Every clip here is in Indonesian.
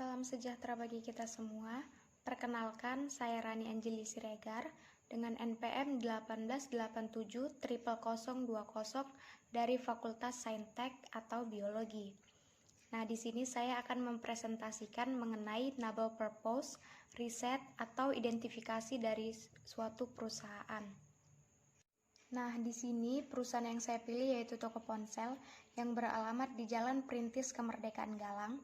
Salam sejahtera bagi kita semua. Perkenalkan, saya Rani Anjeli Siregar dengan NPM 18870020 dari Fakultas Saintek atau Biologi. Nah, di sini saya akan mempresentasikan mengenai novel purpose, riset atau identifikasi dari suatu perusahaan. Nah, di sini perusahaan yang saya pilih yaitu toko ponsel yang beralamat di Jalan Perintis Kemerdekaan Galang.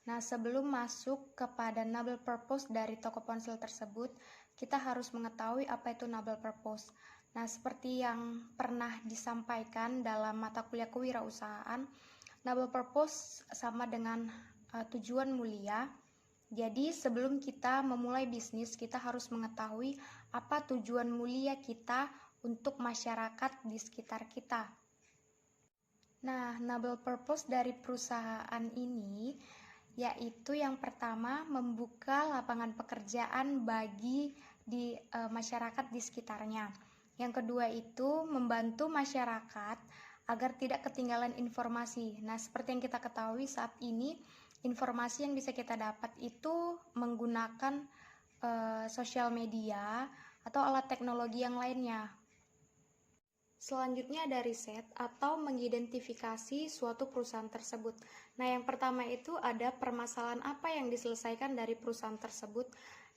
Nah, sebelum masuk kepada novel purpose dari toko ponsel tersebut, kita harus mengetahui apa itu novel purpose. Nah, seperti yang pernah disampaikan dalam mata kuliah kewirausahaan, novel purpose sama dengan tujuan mulia. Jadi, sebelum kita memulai bisnis, kita harus mengetahui apa tujuan mulia kita untuk masyarakat di sekitar kita. Nah, novel purpose dari perusahaan ini yaitu yang pertama membuka lapangan pekerjaan bagi masyarakat di sekitarnya. Yang kedua itu membantu masyarakat agar tidak ketinggalan informasi. Nah, seperti yang kita ketahui saat ini informasi yang bisa kita dapat itu menggunakan sosial media atau alat teknologi yang lainnya. Selanjutnya ada riset atau mengidentifikasi suatu perusahaan tersebut. Nah, yang pertama itu ada permasalahan apa yang diselesaikan dari perusahaan tersebut.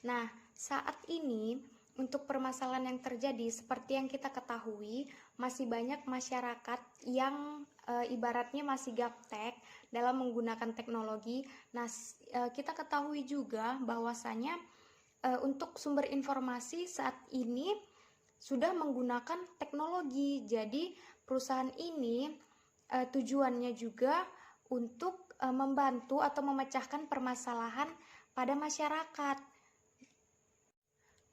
Nah, saat ini untuk permasalahan yang terjadi seperti yang kita ketahui, masih banyak masyarakat yang ibaratnya masih gaptek dalam menggunakan teknologi. Nah, kita ketahui juga bahwasanya untuk sumber informasi saat ini sudah menggunakan teknologi. Jadi perusahaan ini tujuannya juga untuk membantu atau memecahkan permasalahan pada masyarakat.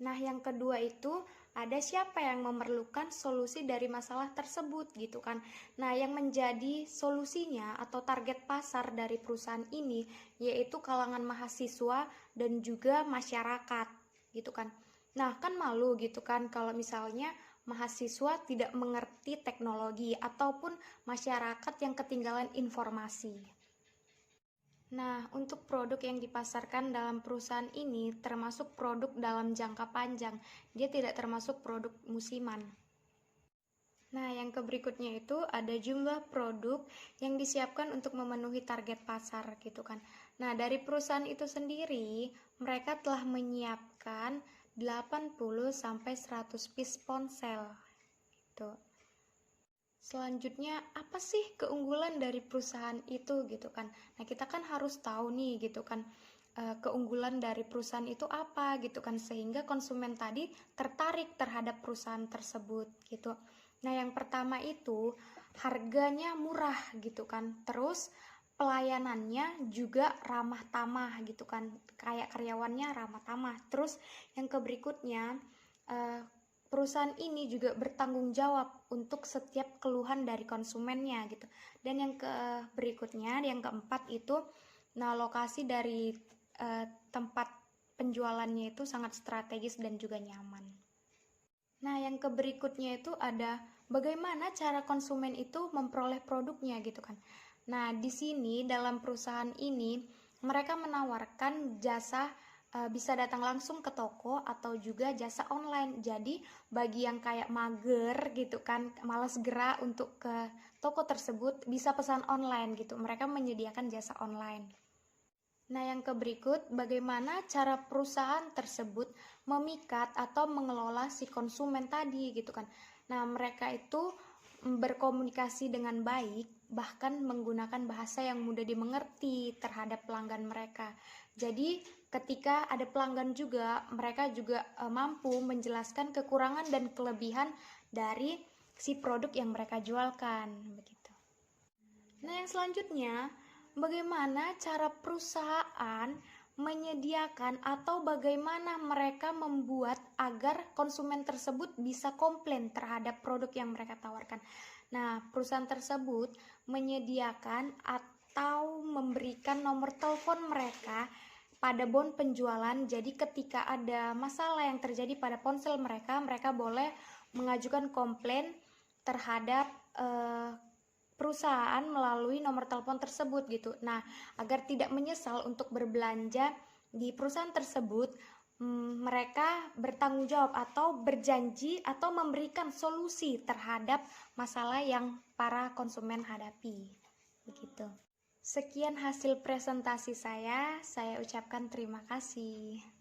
Nah, yang kedua itu ada siapa yang memerlukan solusi dari masalah tersebut gitu kan. Nah, yang menjadi solusinya atau target pasar dari perusahaan ini yaitu kalangan mahasiswa dan juga masyarakat gitu kan. Nah, kan malu gitu kan kalau misalnya mahasiswa tidak mengerti teknologi ataupun masyarakat yang ketinggalan informasi. Nah, untuk produk yang dipasarkan dalam perusahaan ini termasuk produk dalam jangka panjang. Dia tidak termasuk produk musiman. Nah, yang berikutnya itu ada jumlah produk yang disiapkan untuk memenuhi target pasar gitu kan. Nah, dari perusahaan itu sendiri, mereka telah menyiapkan 80-100 piece ponsel gitu. Selanjutnya, apa sih keunggulan dari perusahaan itu gitu kan. Nah, kita kan harus tahu nih gitu kan keunggulan dari perusahaan itu apa gitu kan, sehingga konsumen tadi tertarik terhadap perusahaan tersebut gitu. Nah, yang pertama itu harganya murah gitu kan. Terus pelayanannya juga ramah tamah gitu kan, kayak karyawannya ramah tamah. Terus yang berikutnya perusahaan ini juga bertanggung jawab untuk setiap keluhan dari konsumennya gitu. Dan yang berikutnya, yang keempat itu lokasi dari tempat penjualannya itu sangat strategis dan juga nyaman. Nah, yang berikutnya itu ada bagaimana cara konsumen itu memperoleh produknya gitu kan. Nah, di sini dalam perusahaan ini mereka menawarkan jasa bisa datang langsung ke toko atau juga jasa online. Jadi bagi yang kayak mager gitu kan, malas gerak untuk ke toko tersebut, bisa pesan online gitu. Mereka menyediakan jasa online. Nah, yang berikut bagaimana cara perusahaan tersebut memikat atau mengelola si konsumen tadi gitu kan. Nah, mereka itu berkomunikasi dengan baik, bahkan menggunakan bahasa yang mudah dimengerti terhadap pelanggan mereka. Jadi, ketika ada pelanggan juga, mereka juga mampu menjelaskan kekurangan dan kelebihan dari si produk yang mereka jualkan begitu. Nah, yang selanjutnya, bagaimana cara perusahaan menyediakan atau bagaimana mereka membuat agar konsumen tersebut bisa komplain terhadap produk yang mereka tawarkan. Nah, perusahaan tersebut menyediakan atau memberikan nomor telepon mereka pada bon penjualan. Jadi ketika ada masalah yang terjadi pada ponsel mereka, mereka boleh mengajukan komplain terhadap perusahaan melalui nomor telepon tersebut gitu. Nah, agar tidak menyesal untuk berbelanja di perusahaan tersebut, mereka bertanggung jawab atau berjanji atau memberikan solusi terhadap masalah yang para konsumen hadapi. Begitu. Sekian hasil presentasi saya ucapkan terima kasih.